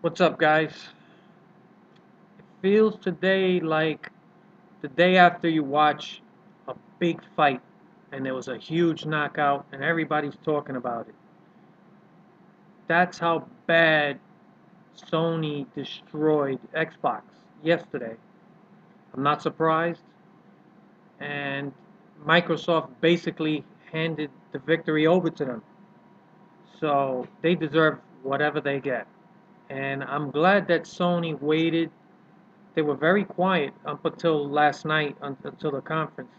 What's up, guys? It feels today like the day after you watch a big fight and there was a huge knockout and everybody's talking about it. That's how bad Sony destroyed Xbox yesterday. I'm not surprised. And Microsoft basically handed the victory over to them. So they deserve whatever they get. And I'm glad that Sony waited. They were very quiet up until last night, until the conference,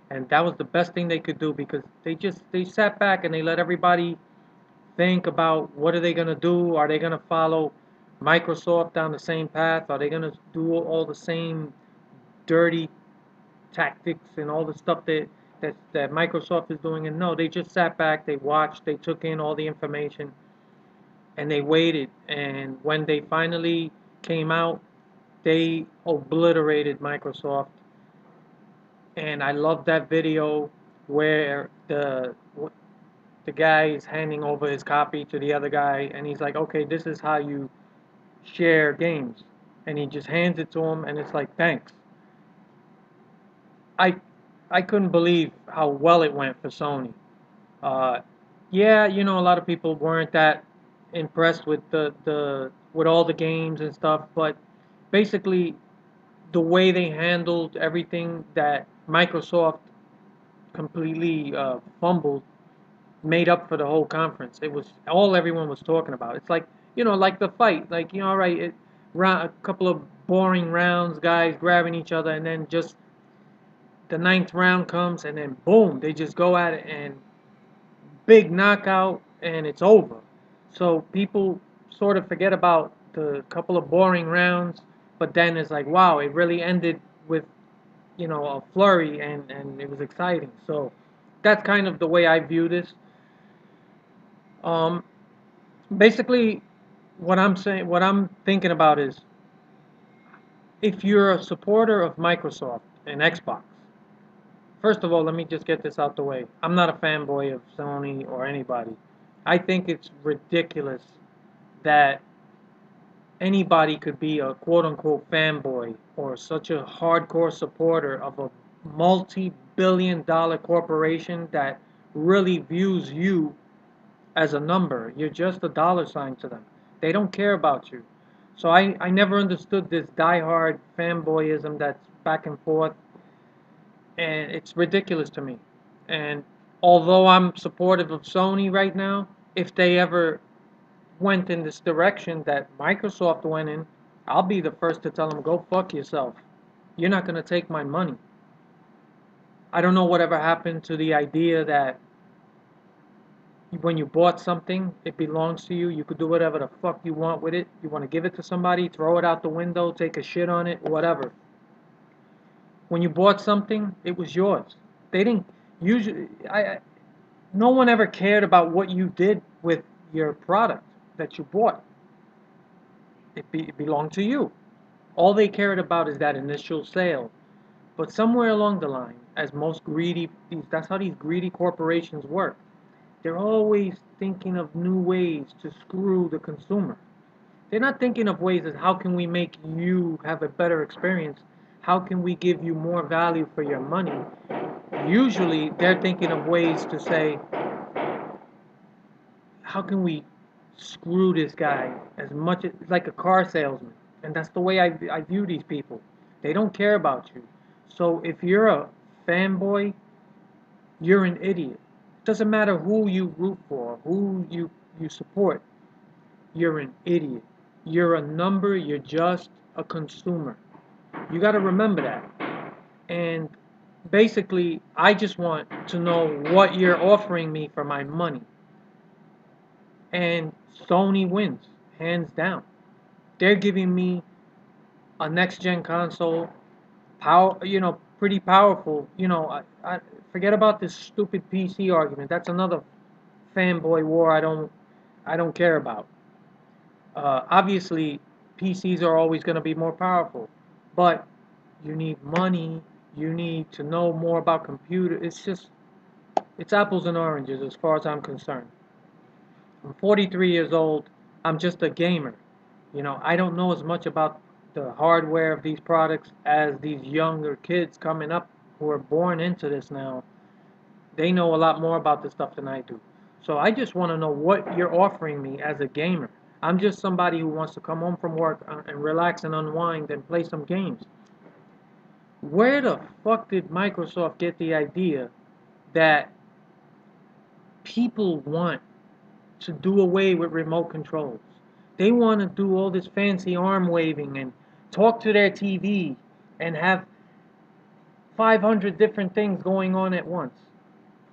and that was the best thing they could do because they sat back and they let everybody think about what are they gonna do. Are they gonna follow Microsoft down the same path? Are they gonna do all the same dirty tactics and all the stuff that Microsoft is doing? And no, they just sat back, they watched, they took in all the information, and they waited. And when they finally came out, they obliterated Microsoft, and I love that video where the guy is handing over his copy to the other guy, and he's like, "Okay, this is how you share games," and he just hands it to him, and it's like, "Thanks." I I couldn't believe how well it went for Sony. Uh, yeah, a lot of people weren't that impressed with the with all the games and stuff, but basically the way they handled everything that Microsoft completely fumbled made up for the whole conference. It was all everyone was talking about. It's like like the fight, like all right, a couple of boring rounds, guys grabbing each other, and then just the ninth round comes, and then boom, they just go at it and big knockout, and it's over. So people sort of forget about the couple of boring rounds, but then it's like, wow, it really ended with a flurry, and it was exciting. So that's kind of the way I view this. Um, Basically, what I'm thinking about is if you're a supporter of Microsoft and Xbox. First of all, let me just get this out the way. I'm not a fanboy of Sony or anybody. I think it's ridiculous that anybody could be a quote unquote fanboy or such a hardcore supporter of a multi-billion-dollar corporation that really views you as a number. You're just a dollar sign to them. They don't care about you. So I never understood this diehard fanboyism that's back and forth, and it's ridiculous to me. And although I'm supportive of Sony right now, if they ever went in this direction that Microsoft went in, I'll be the first to tell them, go fuck yourself. You're not going to take my money. I don't know whatever happened to the idea that when you bought something, it belongs to you. You could do whatever the fuck you want with it. You want to give it to somebody, throw it out the window, take a shit on it, whatever. When you bought something, it was yours. They didn't usually. No one ever cared about what you did with your product that you bought. It belonged to you. All they cared about is that initial sale. But somewhere along the line, as most greedy, that's how these greedy corporations work. They're always thinking of new ways to screw the consumer. They're not thinking of ways as how can we make you have a better experience? How can we give you more value for your money? Usually, they're thinking of ways to say, how can we screw this guy as much as like a car salesman? And that's the way I view these people. They don't care about you. So if you're a fanboy, you're an idiot. It doesn't matter who you root for, who you support. You're an idiot. You're a number, you're just a consumer. You got to remember that. And basically, I just want to know what you're offering me for my money. And Sony wins, hands down. They're giving me a next gen console, pretty powerful. I forget about this stupid PC argument. That's another fanboy war I don't care about. Obviously, PCs are always going to be more powerful, but you need money. You need to know more about computer. It's apples and oranges as far as I'm concerned. I'm 43 years old. I'm just a gamer. I don't know as much about the hardware of these products as these younger kids coming up who are born into this now. They know a lot more about this stuff than I do. So I just want to know what you're offering me as a gamer. I'm just somebody who wants to come home from work and relax and unwind and play some games. Where the fuck did Microsoft get the idea that people want to do away with remote controls? They want to do all this fancy arm waving and talk to their TV and have 500 different things going on at once.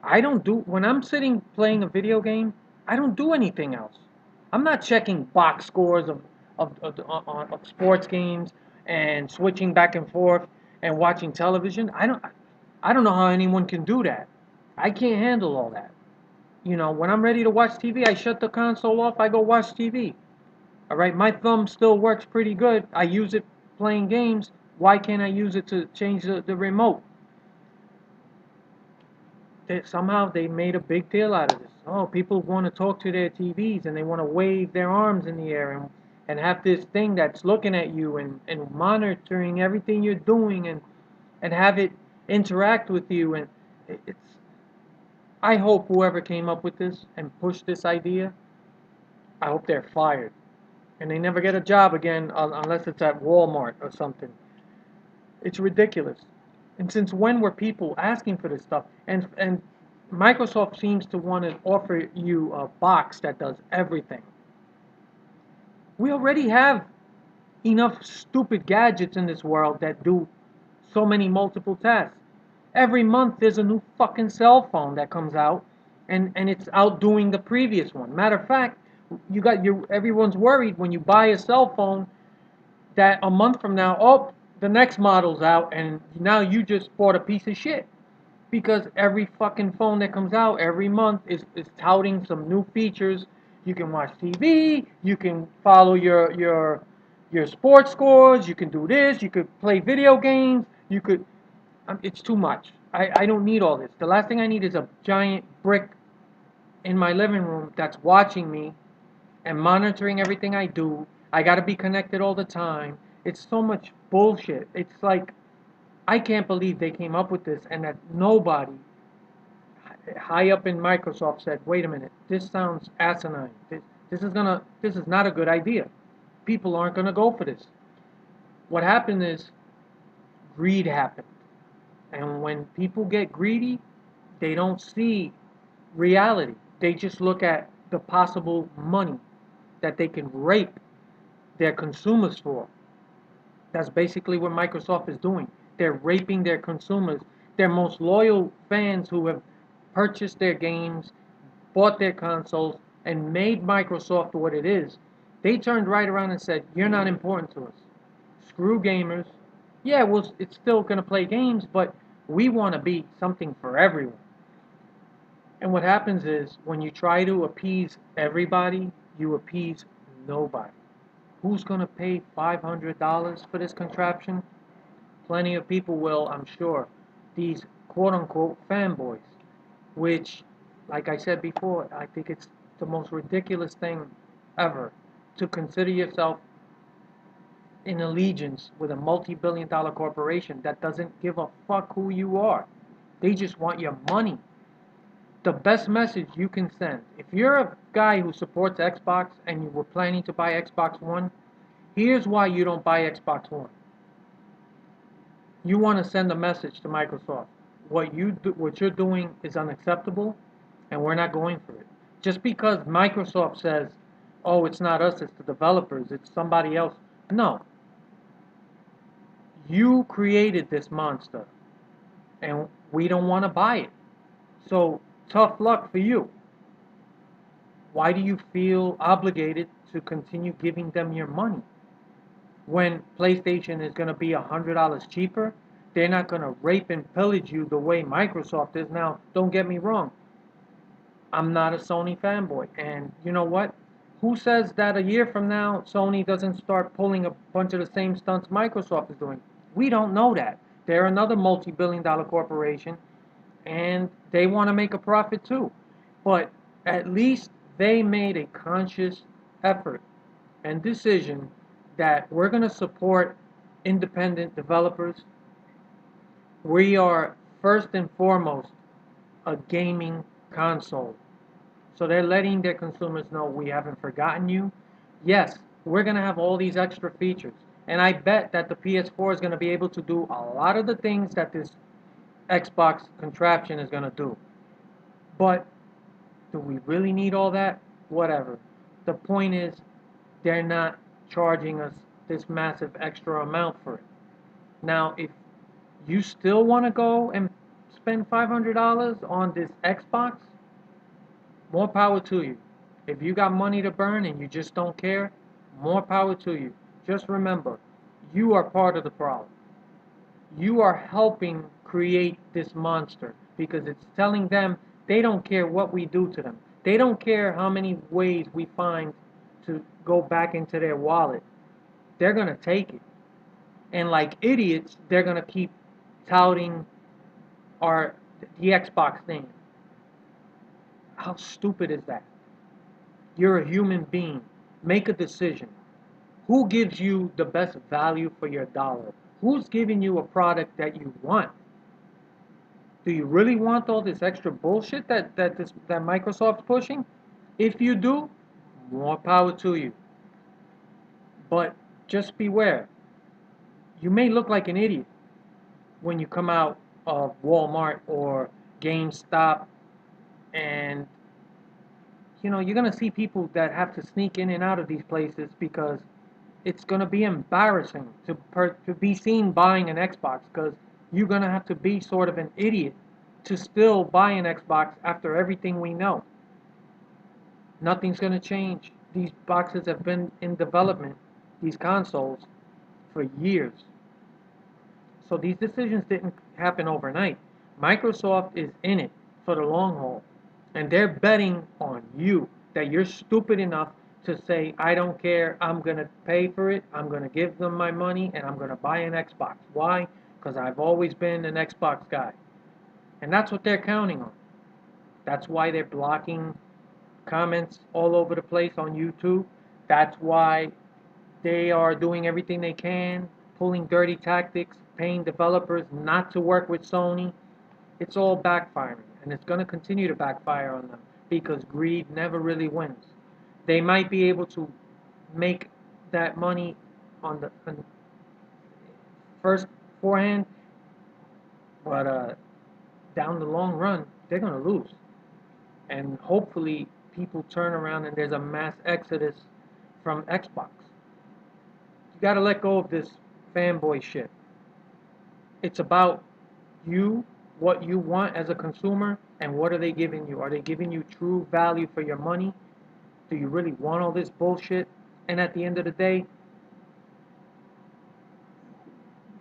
I don't do, when I'm sitting playing a video game, I don't do anything else. I'm not checking box scores of sports games and switching back and forth and watching television. I don't know how anyone can do that. I can't handle all that. When I'm ready to watch TV, I shut the console off, I go watch TV. All right, my thumb still works pretty good. I use it playing games. Why can't I use it to change the remote? Somehow they made a big deal out of this. Oh, people want to talk to their TVs and they want to wave their arms in the air and have this thing that's looking at you and monitoring everything you're doing and have it interact with you. And it's, I hope whoever came up with this and pushed this idea, I hope they're fired. And they never get a job again unless it's at Walmart or something. It's ridiculous. And since when were people asking for this stuff? And Microsoft seems to want to offer you a box that does everything. We already have enough stupid gadgets in this world that do so many multiple tasks. Every month there's a new fucking cell phone that comes out and it's outdoing the previous one. Matter of fact, everyone's worried when you buy a cell phone that a month from now, oh, the next model's out, and now you just bought a piece of shit. Because every fucking phone that comes out every month is touting some new features. You can watch TV, you can follow your sports scores, you can do this, you could play video games, you could. It's too much. I don't need all this. The last thing I need is a giant brick in my living room that's watching me and monitoring everything I do. I got to be connected all the time. It's so much bullshit. It's like I can't believe they came up with this and that nobody high up in Microsoft said, "Wait a minute, this sounds asinine. This is not a good idea. People aren't gonna go for this." What happened is greed happened, and when people get greedy, they don't see reality. They just look at the possible money that they can rape their consumers for. That's basically what Microsoft is doing. They're raping their consumers, their most loyal fans who have purchased their games, bought their consoles, and made Microsoft what it is. They turned right around and said, "You're not important to us. Screw gamers. Yeah, well, it's still going to play games, but we want to be something for everyone." And what happens is when you try to appease everybody, you appease nobody. Who's going to pay $500 for this contraption? Plenty of people will, I'm sure. These quote unquote fanboys, which, like I said before, I think it's the most ridiculous thing ever to consider yourself in allegiance with a multi-billion-dollar corporation that doesn't give a fuck who you are. They just want your money. The best message you can send, if you're a guy who supports Xbox and you were planning to buy Xbox One, here's why you don't buy Xbox One. You want to send a message to Microsoft. What you're doing is unacceptable, and we're not going for it. Just because Microsoft says, "Oh, it's not us, it's the developers, it's somebody else." No. You created this monster, and we don't want to buy it. So, tough luck for you. Why do you feel obligated to continue giving them your money? When PlayStation is going to be $100 cheaper, they're not going to rape and pillage you the way Microsoft is. Now, don't get me wrong. I'm not a Sony fanboy. And you know what? Who says that a year from now, Sony doesn't start pulling a bunch of the same stunts Microsoft is doing? We don't know that. They're another multi-billion-dollar corporation, and they want to make a profit too. But at least they made a conscious effort and decision that we're going to support independent developers. We are first and foremost a gaming console. So they're letting their consumers know we haven't forgotten you. Yes, we're going to have all these extra features. And I bet that the PS4 is going to be able to do a lot of the things that this Xbox contraption is going to do. But do we really need all that? Whatever. The point is, they're not charging us this massive extra amount for it. Now, if you still want to go and spend $500 on this Xbox, more power to you. If you got money to burn and you just don't care, more power to you. Just remember, you are part of the problem. You are helping create this monster because it's telling them they don't care what we do to them. They don't care how many ways we find to go back into their wallet. They're going to take it. And like idiots, they're going to keep touting the Xbox name. How stupid is that? You're a human being. Make a decision. Who gives you the best value for your dollar? Who's giving you a product that you want? Do you really want all this extra bullshit that Microsoft's pushing? If you do, more power to you. But just beware. You may look like an idiot when you come out of Walmart or GameStop, and you're going to see people that have to sneak in and out of these places because it's going to be embarrassing to be seen buying an Xbox, because you're going to have to be sort of an idiot to still buy an Xbox after everything we know. Nothing's going to change. These boxes have been in development, these consoles, for years. So these decisions didn't happen overnight. Microsoft is in it for the long haul. And they're betting on you, that you're stupid enough to say, I don't care, I'm going to pay for it, I'm going to give them my money, and I'm going to buy an Xbox. Why? Because I've always been an Xbox guy. And that's what they're counting on. That's why they're blocking comments all over the place on YouTube. That's why they are doing everything they can, pulling dirty tactics, paying developers not to work with Sony. It's all backfiring, and it's going to continue to backfire on them because greed never really wins. They might be able to make that money on the first forehand, but down the long run, they're going to lose. And hopefully, people turn around and there's a mass exodus from Xbox. You got to let go of this fanboy shit. It's about you, what you want as a consumer, and what are they giving you? Are they giving you true value for your money? Do you really want all this bullshit? And at the end of the day,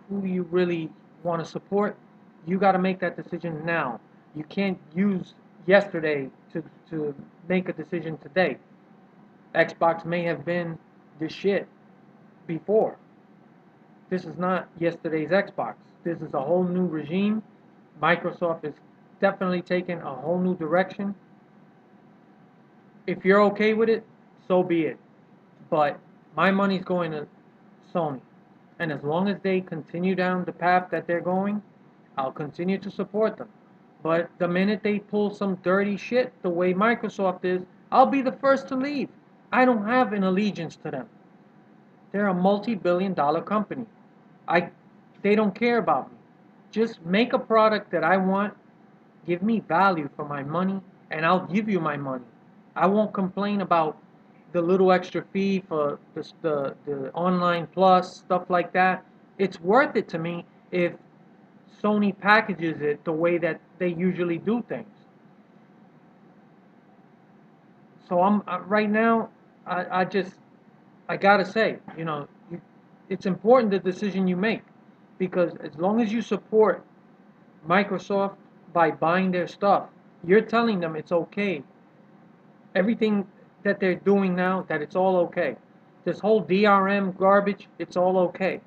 who do you really want to support? You got to make that decision now. You can't use yesterday to make a decision today. Xbox may have been the shit before. This is not yesterday's Xbox. This is a whole new regime. Microsoft is definitely taking a whole new direction. If you're okay with it, so be it. But my money's going to Sony. And as long as they continue down the path that they're going, I'll continue to support them. But the minute they pull some dirty shit the way Microsoft is, I'll be the first to leave. I don't have an allegiance to them. They're a multi-billion-dollar company. They don't care about me. Just make a product that I want, give me value for my money, and I'll give you my money. I won't complain about the little extra fee for the online plus, stuff like that. It's worth it to me if Sony packages it the way that they usually do things. So right now, I gotta say, it's important the decision you make, because as long as you support Microsoft by buying their stuff, you're telling them it's okay. Everything that they're doing now, that it's all okay. This whole DRM garbage, it's all okay.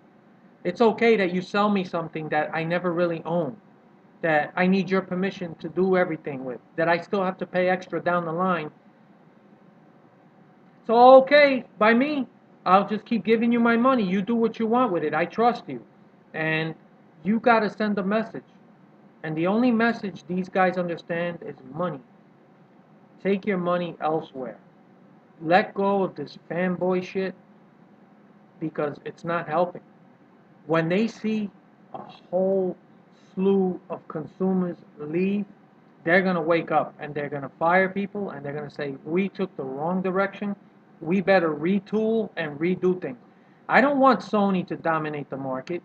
It's okay that you sell me something that I never really own, that I need your permission to do everything with, that I still have to pay extra down the line. It's all okay by me. I'll just keep giving you my money. You do what you want with it. I trust you. And you got to send a message. And the only message these guys understand is money. Take your money elsewhere. Let go of this fanboy shit because it's not helping. When they see a whole slew of consumers leave, they're going to wake up and they're going to fire people and they're going to say, we took the wrong direction. We better retool and redo things. I don't want Sony to dominate the market.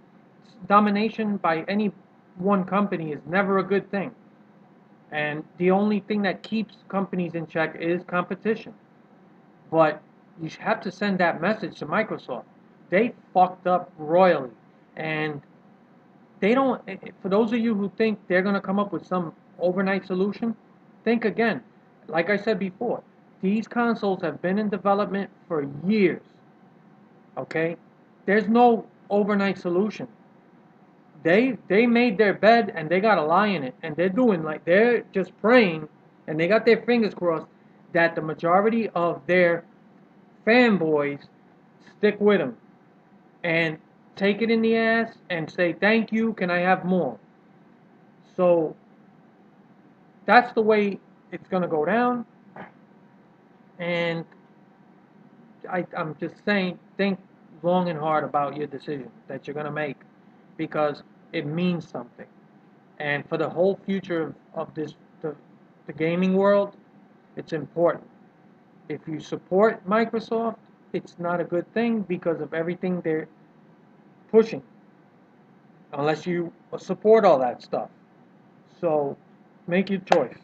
Domination by any one company is never a good thing. And the only thing that keeps companies in check is competition. But you have to send that message to Microsoft. They fucked up royally. And they don't, for those of you who think they're going to come up with some overnight solution, think again. Like I said before, these consoles have been in development for years. Okay? There's no overnight solution. They made their bed and they got to lie in it. And they're just praying and they got their fingers crossed that the majority of their fanboys stick with them and take it in the ass and say, thank you, can I have more? So that's the way it's going to go down. And I'm just saying, think long and hard about your decision that you're going to make because it means something. And for the whole future of the gaming world, it's important. If you support Microsoft, it's not a good thing because of everything they're pushing, unless you support all that stuff. So make your choice.